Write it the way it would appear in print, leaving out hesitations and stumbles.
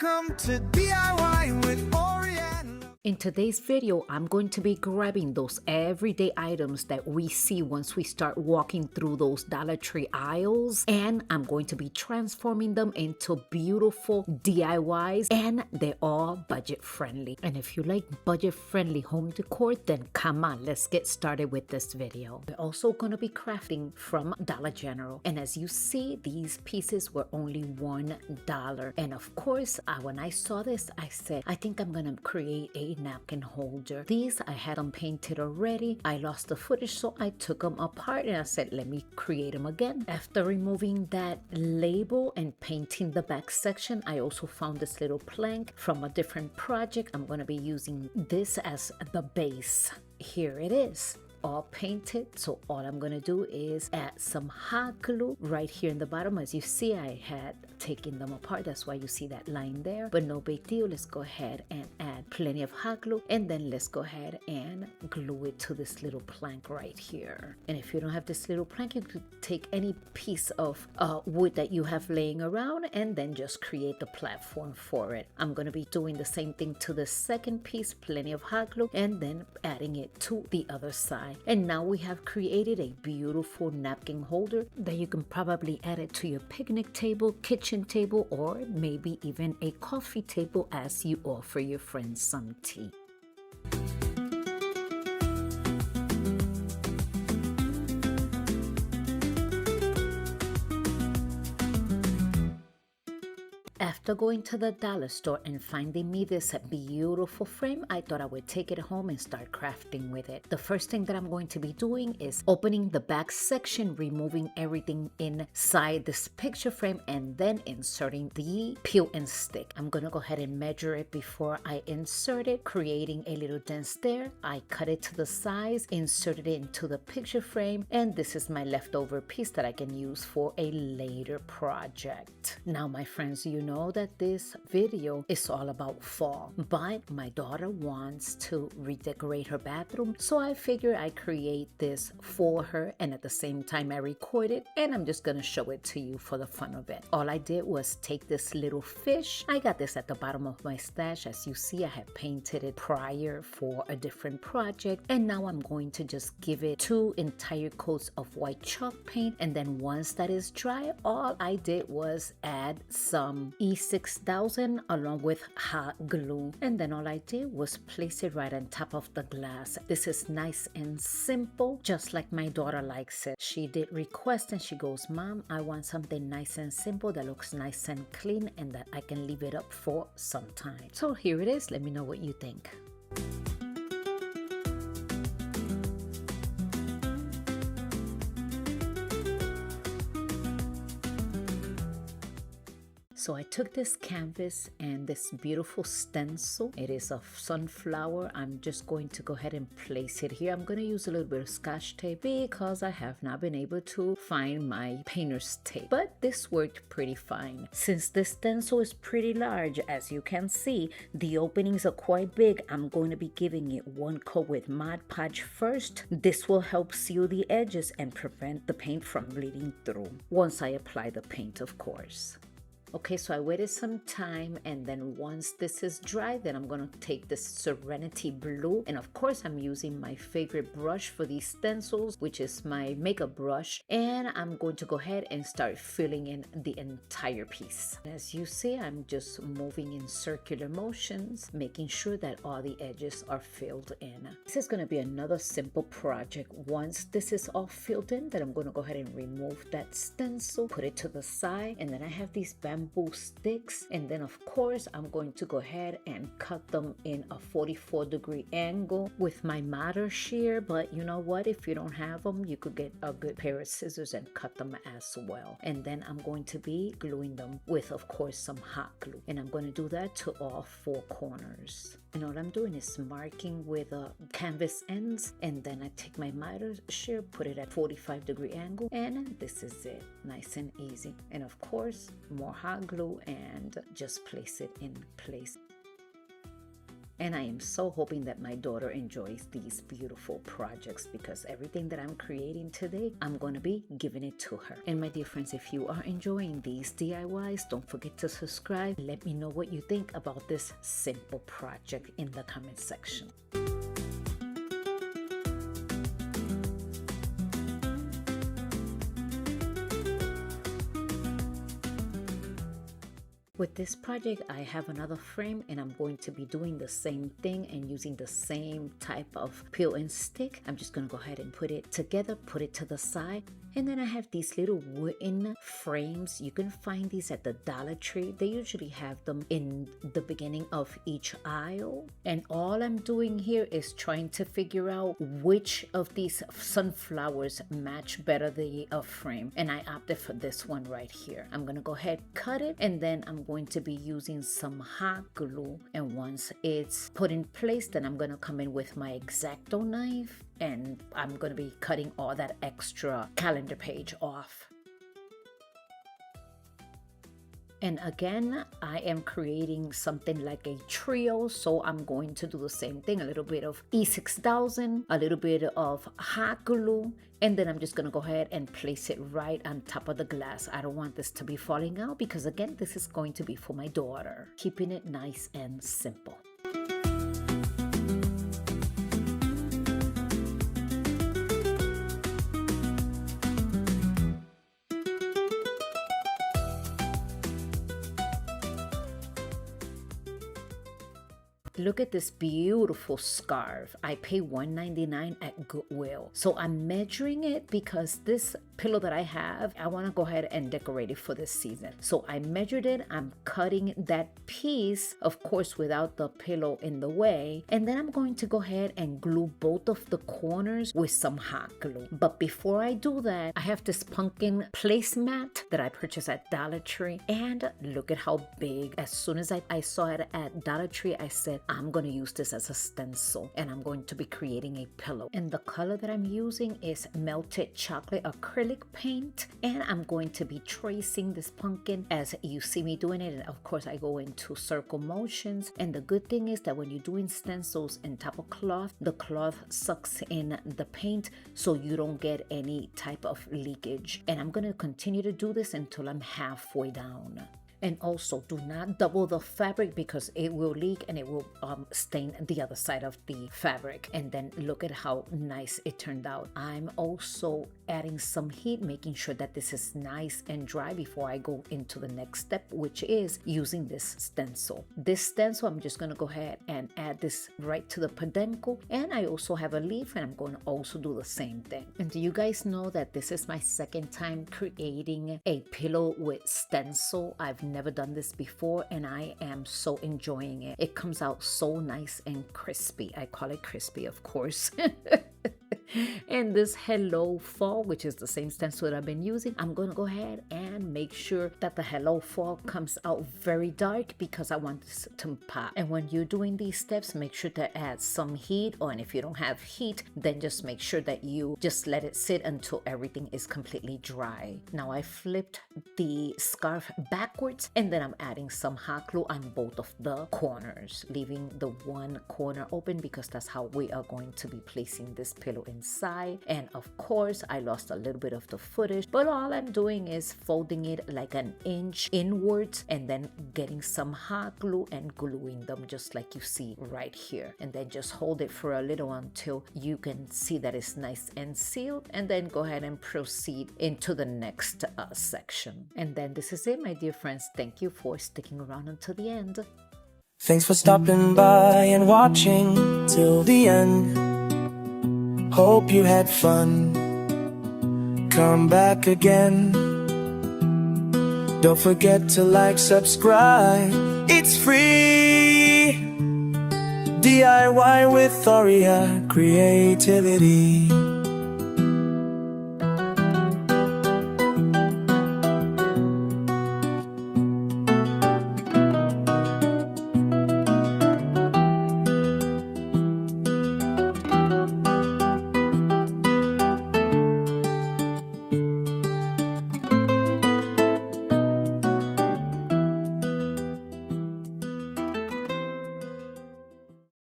Welcome to DIY with Aurea. In today's video, I'm going to be grabbing those everyday items that we see once we start walking through those Dollar Tree aisles, and I'm going to be transforming them into beautiful DIYs, and they're all budget friendly. And if you like budget friendly home decor, then come on, let's get started with this video. We're also going to be crafting from Dollar General, and as you see, these pieces were only $1. And of course, when I saw this, I said, I think I'm gonna create a napkin holder. These I had them painted already. I lost the footage, so I took them apart and I said, let me create them again. After removing that label and painting the back section, I also found this little plank from a different project. I'm going to be using this as the base. Here it is, all painted. So all I'm gonna do is add some hot glue right here in the bottom. As you see, I had taken them apart, that's why you see that line there, but no big deal. Let's go ahead and add plenty of hot glue, and then let's go ahead and glue it to this little plank right here. And if you don't have this little plank, you could take any piece of wood that you have laying around and then just create the platform for it. I'm gonna be doing the same thing to the second piece, plenty of hot glue, and then adding it to the other side. And now we have created a beautiful napkin holder that you can probably add it to your picnic table, kitchen table, or maybe even a coffee table as you offer your friends some tea. After going to the dollar store and finding me this beautiful frame, I thought I would take it home and start crafting with it. The first thing that I'm going to be doing is opening the back section, removing everything inside this picture frame, and then inserting the peel and stick. I'm going to go ahead and measure it before I insert it, creating a little dent there. I cut it to the size, inserted it into the picture frame, and this is my leftover piece that I can use for a later project. Now, my friends, you know that this video is all about fall, but my daughter wants to redecorate her bathroom, so I figure I create this for her, and at the same time I record it, and I'm just gonna show it to you for the fun of it. All I did was take this little fish. I got this at the bottom of my stash. As you see, I had painted it prior for a different project, and now I'm going to just give it 2 entire coats of white chalk paint, and then once that is dry, all I did was add some E6000 along with hot glue, and then all I did was place it right on top of the glass. This is nice and simple, just like my daughter likes it. She did request and she goes, Mom, I want something nice and simple that looks nice and clean and that I can leave it up for some time. So here it is. Let me know what you think. So I took this canvas and this beautiful stencil. It is a sunflower. I'm just going to go ahead and place it here. I'm going to use a little bit of Scotch tape because I have not been able to find my painter's tape, but this worked pretty fine. Since this stencil is pretty large, as you can see, the openings are quite big. I'm going to be giving it 1 coat with Mod Podge first. This will help seal the edges and prevent the paint from bleeding through once I apply the paint, of course. Okay, so I waited some time, and then once this is dry, then I'm going to take this Serenity Blue, and of course I'm using my favorite brush for these stencils, which is my makeup brush, and I'm going to go ahead and start filling in the entire piece. As you see, I'm just moving in circular motions, making sure that all the edges are filled in. This is going to be another simple project. Once this is all filled in, then I'm going to go ahead and remove that stencil, put it to the side, and then I have these bamboo sticks, and then of course I'm going to go ahead and cut them in a 44-degree angle with my miter shear. But you know what, if you don't have them, you could get a good pair of scissors and cut them as well. And then I'm going to be gluing them with, of course, some hot glue, and I'm going to do that to all 4 corners. And all I'm doing is marking with canvas ends, and then I take my miter shear, put it at 45-degree angle, and this is it. Nice and easy. And of course, more hot glue, and just place it in place. And I am so hoping that my daughter enjoys these beautiful projects, because everything that I'm creating today, I'm going to be giving it to her. And my dear friends, if you are enjoying these DIYs, don't forget to subscribe. Let me know what you think about this simple project in the comment section. With this project, I have another frame and I'm going to be doing the same thing and using the same type of peel and stick. I'm just going to go ahead and put it together, put it to the side. And then I have these little wooden frames. You can find these at the Dollar Tree. They usually have them in the beginning of each aisle. And all I'm doing here is trying to figure out which of these sunflowers match better the frame. And I opted for this one right here. I'm going to go ahead, cut it, and then I'm going to be using some hot glue. And once it's put in place, then I'm going to come in with my X-Acto knife and I'm going to be cutting all that extra calendar page off. And again, I am creating something like a trio, so I'm going to do the same thing. A little bit of E6000, a little bit of hot glue, and then I'm just going to go ahead and place it right on top of the glass. I don't want this to be falling out because again, this is going to be for my daughter. Keeping it nice and simple. Look at this beautiful scarf. I pay $1.99 at Goodwill. So I'm measuring it because this pillow that I have, I want to go ahead and decorate it for this season. So I measured it. I'm cutting that piece, of course, without the pillow in the way. And then I'm going to go ahead and glue both of the corners with some hot glue. But before I do that, I have this pumpkin placemat that I purchased at Dollar Tree. And look at how big. As soon as I saw it at Dollar Tree, I said, I'm going to use this as a stencil and I'm going to be creating a pillow. And the color that I'm using is melted chocolate acrylic paint. And I'm going to be tracing this pumpkin as you see me doing it. And of course, I go into circle motions. And the good thing is that when you're doing stencils in top of cloth, the cloth sucks in the paint so you don't get any type of leakage. And I'm going to continue to do this until I'm halfway down. And also do not double the fabric because it will leak and it will stain the other side of the fabric. And then look at how nice it turned out. I'm also adding some heat, making sure that this is nice and dry before I go into the next step, which is using this stencil. This stencil, I'm just going to go ahead and add this right to the peduncle. And I also have a leaf and I'm going to also do the same thing. And do you guys know that this is my second time creating a pillow with stencil? I've never done this before and I am so enjoying it. It comes out so nice and crispy. I call it crispy, of course. And this Hello Fall, which is the same stencil that I've been using, I'm going to go ahead and make sure that the Hello Fall comes out very dark because I want this to pop. And when you're doing these steps, make sure to add some heat, and if you don't have heat, then just make sure that you just let it sit until everything is completely dry. Now I flipped the scarf backwards and then I'm adding some hot glue on both of the corners, leaving the one corner open because that's how we are going to be placing this pillow inside. And of course I lost a little bit of the footage, but all I'm doing is folding it like an inch inwards and then getting some hot glue and gluing them just like you see right here, and then just hold it for a little until you can see that it's nice and sealed, and then go ahead and proceed into the next section. And then this is it, my dear friends. Thank you for sticking around until the end. Thanks for stopping by and watching till the end. Hope you had fun. Come back again. Don't forget to like, subscribe. It's free. DIY with Aurea creativity.